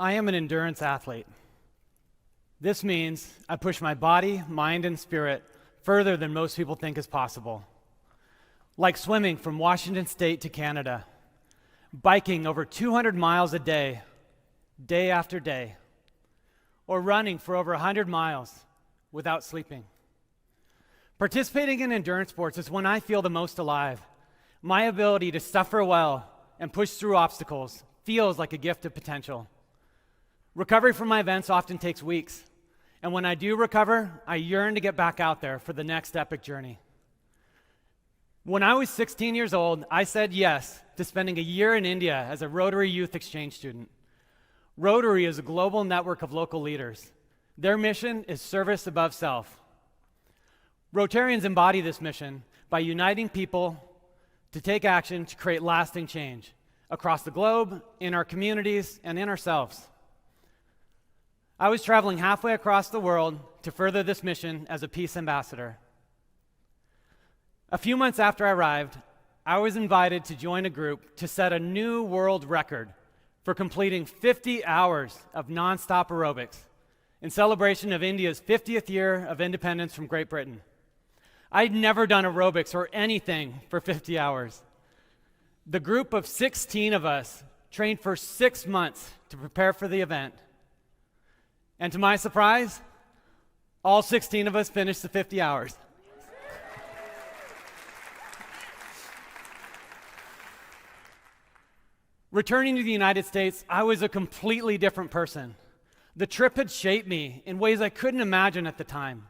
I am an endurance athlete. This means I push my body, mind, and spirit further than most people think is possible. Like swimming from Washington State to Canada, biking over 200 miles a day, day after day, or running for over 100 miles without sleeping. Participating in endurance sports is when I feel the most alive. My ability to suffer well and push through obstacles feels like a gift of potential. Recovery from my events often takes weeks, and when I do recover, I yearn to get back out there for the next epic journey. When I was 16 years old, I said yes to spending a year in India as a Rotary Youth Exchange student. Rotary is a global network of local leaders. Their mission is service above self. Rotarians embody this mission by uniting people to take action to create lasting change across the globe, in our communities, and in ourselves. I was traveling halfway across the world to further this mission as a peace ambassador. A few months after I arrived, I was invited to join a group to set a new world record for completing 50 hours of nonstop aerobics in celebration of India's 50th year of independence from Great Britain. I'd never done aerobics or anything for 50 hours. The group of 16 of us trained for 6 months to prepare for the event. And to my surprise, all 16 of us finished the 50 hours. Returning to the United States, I was a completely different person. The trip had shaped me in ways I couldn't imagine at the time.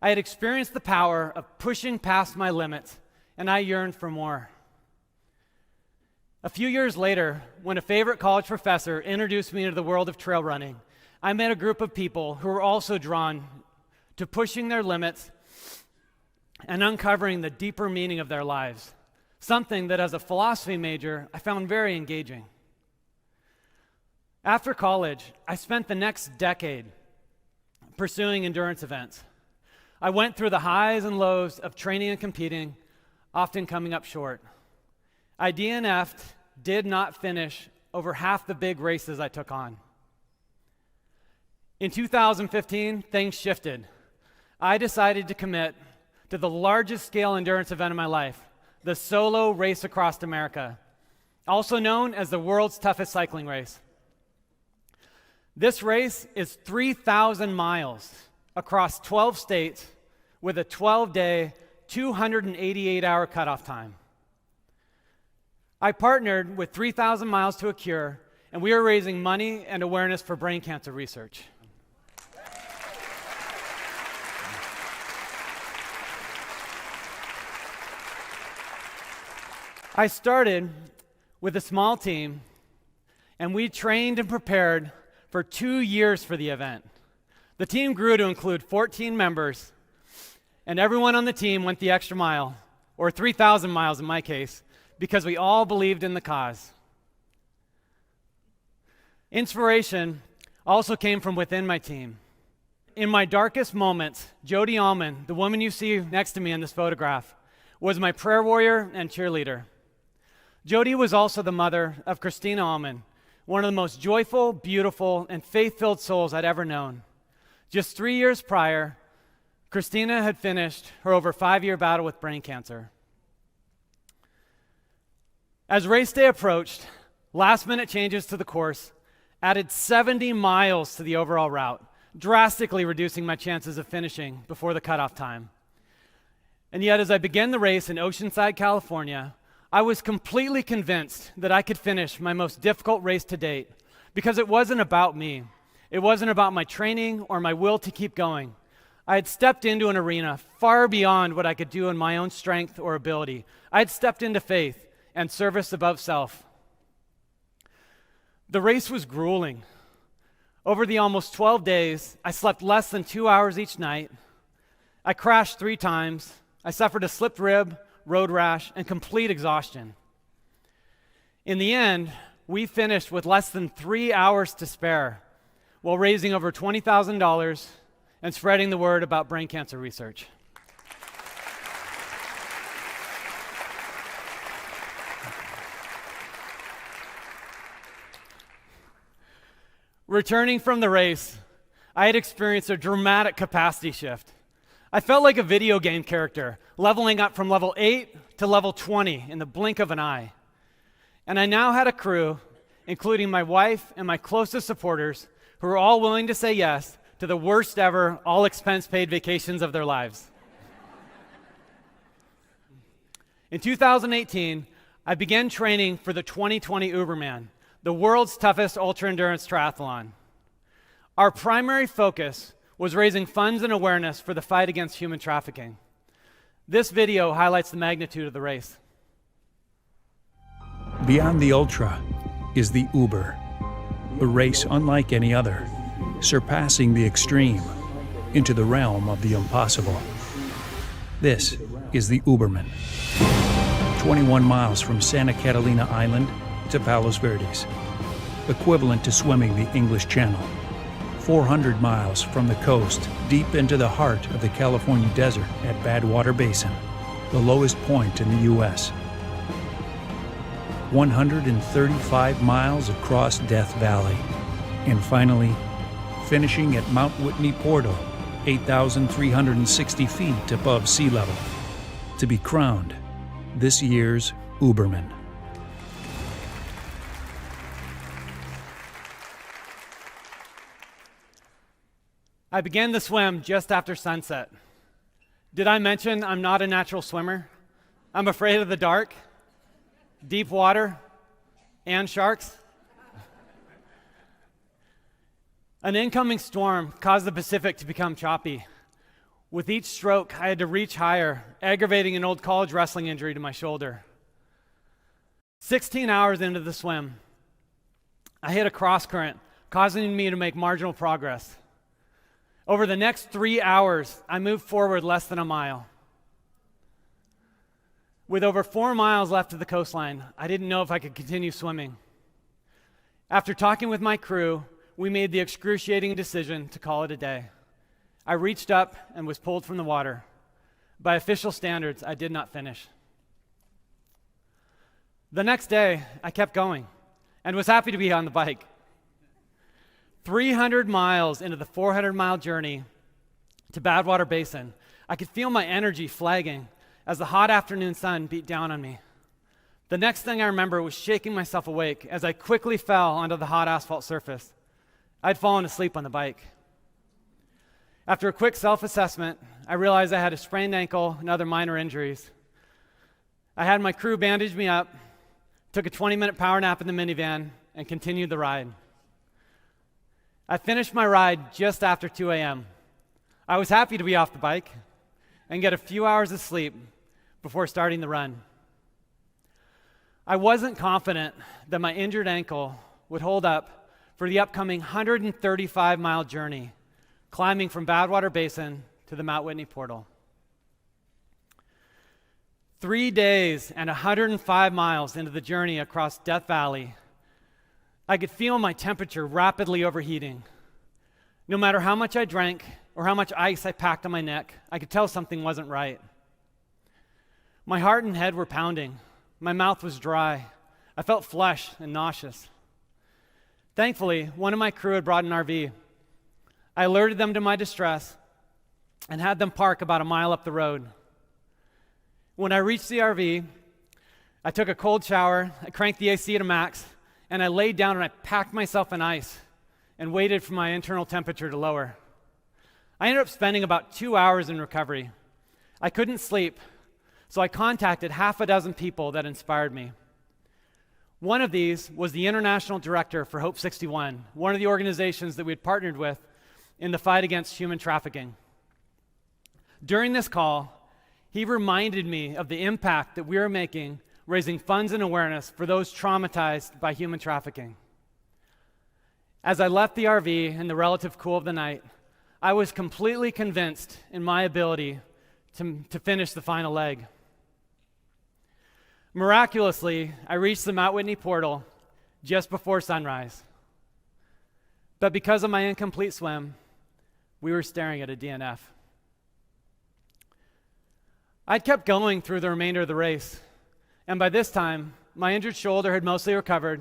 I had experienced the power of pushing past my limits, and I yearned for more. A few years later, when a favorite college professor introduced me into the world of trail running, I met a group of people who were also drawn to pushing their limits and uncovering the deeper meaning of their lives, something that as a philosophy major, I found very engaging. After college, I spent the next decade pursuing endurance events. I went through the highs and lows of training and competing, often coming up short. I DNF'd, did not finish over half the big races I took on. In 2015, things shifted. I decided to commit to the largest scale endurance event of my life, the Solo Race Across America, also known as the world's toughest cycling race. This race is 3,000 miles across 12 states with a 12-day, 288-hour cutoff time. I partnered with 3,000 Miles to a Cure, and we are raising money and awareness for brain cancer research. I started with a small team, and we trained and prepared for 2 years for the event. The team grew to include 14 members, and everyone on the team went the extra mile, or 3,000 miles in my case, because we all believed in the cause. Inspiration also came from within my team. In my darkest moments, Jody Allman, the woman you see next to me in this photograph, was my prayer warrior and cheerleader. Jody was also the mother of Christina Allman, one of the most joyful, beautiful, and faith-filled souls I'd ever known. Just 3 years prior, Christina had finished her over 5-year battle with brain cancer. As race day approached, last-minute changes to the course added 70 miles to the overall route, drastically reducing my chances of finishing before the cutoff time. And yet, as I began the race in Oceanside, California, I was completely convinced that I could finish my most difficult race to date because it wasn't about me. It wasn't about my training or my will to keep going. I had stepped into an arena far beyond what I could do in my own strength or ability. I had stepped into faith and service above self. The race was grueling. Over the almost 12 days, I slept less than 2 hours each night. I crashed 3 times. I suffered a slipped rib, road rash, and complete exhaustion. In the end, we finished with less than 3 hours to spare while raising over $20,000 and spreading the word about brain cancer research. Returning from the race, I had experienced a dramatic capacity shift. I felt like a video game character, leveling up from level 8 to level 20 in the blink of an eye. And I now had a crew, including my wife and my closest supporters, who were all willing to say yes to the worst ever all-expense-paid vacations of their lives. In 2018, I began training for the 2020 Uberman, the world's toughest ultra-endurance triathlon. Our primary focus was raising funds and awareness for the fight against human trafficking. This video highlights the magnitude of the race. Beyond the ultra is the Uber, a race unlike any other, surpassing the extreme into the realm of the impossible. This is the Uberman, 21 miles from Santa Catalina Island to Palos Verdes, equivalent to swimming the English Channel, 400 miles from the coast deep into the heart of the California desert at Badwater Basin, the lowest point in the U.S., 135 miles across Death Valley, and finally, finishing at Mount Whitney Portal, 8,360 feet above sea level, to be crowned this year's Uberman. I began the swim just after sunset. Did I mention I'm not a natural swimmer? I'm afraid of the dark, deep water, and sharks. An incoming storm caused the Pacific to become choppy. With each stroke, I had to reach higher, aggravating an old college wrestling injury to my shoulder. 16 hours into the swim, I hit a cross current, causing me to make marginal progress. Over the next 3 hours, I moved forward less than a mile. With over 4 miles left to the coastline, I didn't know if I could continue swimming. After talking with my crew, we made the excruciating decision to call it a day. I reached up and was pulled from the water. By official standards, I did not finish. The next day, I kept going and was happy to be on the bike. 300 miles into the 400-mile journey to Badwater Basin, I could feel my energy flagging as the hot afternoon sun beat down on me. The next thing I remember was shaking myself awake as I quickly fell onto the hot asphalt surface. I'd fallen asleep on the bike. After a quick self-assessment, I realized I had a sprained ankle and other minor injuries. I had my crew bandage me up, took a 20-minute power nap in the minivan, and continued the ride. I finished my ride just after 2 a.m. I was happy to be off the bike and get a few hours of sleep before starting the run. I wasn't confident that my injured ankle would hold up for the upcoming 135-mile journey, climbing from Badwater Basin to the Mount Whitney Portal. 3 days and 105 miles into the journey across Death Valley, I could feel my temperature rapidly overheating. No matter how much I drank or how much ice I packed on my neck, I could tell something wasn't right. My heart and head were pounding. My mouth was dry. I felt flush and nauseous. Thankfully, one of my crew had brought an RV. I alerted them to my distress and had them park about a mile up the road. When I reached the RV, I took a cold shower, I cranked the AC to max, and I laid down and I packed myself in ice and waited for my internal temperature to lower. I ended up spending about 2 hours in recovery. I couldn't sleep, so I contacted half a dozen people that inspired me. One of these was the international director for Hope 61, one of the organizations that we had partnered with in the fight against human trafficking. During this call, he reminded me of the impact that we are making raising funds and awareness for those traumatized by human trafficking. As I left the RV in the relative cool of the night, I was completely convinced in my ability to finish the final leg. Miraculously, I reached the Mount Whitney Portal just before sunrise. But because of my incomplete swim, we were staring at a DNF. I'd kept going through the remainder of the race, and by this time, my injured shoulder had mostly recovered.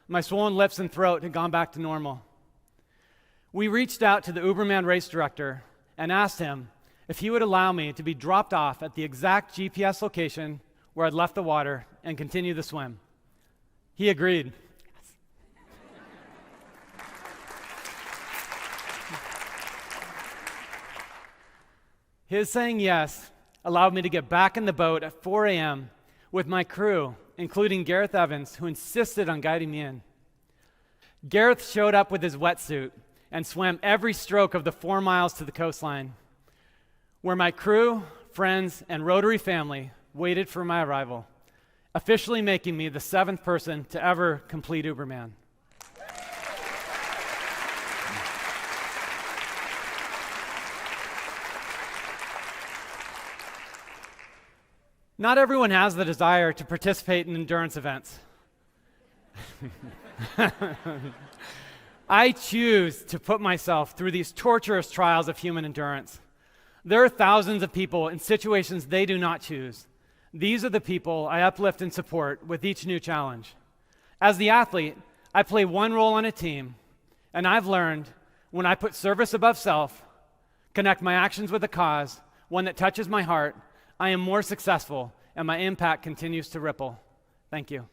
My swollen lips and throat had gone back to normal. We reached out to the Uberman race director and asked him if he would allow me to be dropped off at the exact GPS location where I'd left the water and continue the swim. He agreed. His saying yes allowed me to get back in the boat at 4 a.m. with my crew, including Gareth Evans, who insisted on guiding me in. Gareth showed up with his wetsuit and swam every stroke of the 4 miles to the coastline, where my crew, friends, and Rotary family waited for my arrival, officially making me the 7th person to ever complete Uberman. Not everyone has the desire to participate in endurance events. I choose to put myself through these torturous trials of human endurance. There are thousands of people in situations they do not choose. These are the people I uplift and support with each new challenge. As the athlete, I play one role on a team, and I've learned when I put service above self, connect my actions with a cause, one that touches my heart, I am more successful, and my impact continues to ripple. Thank you.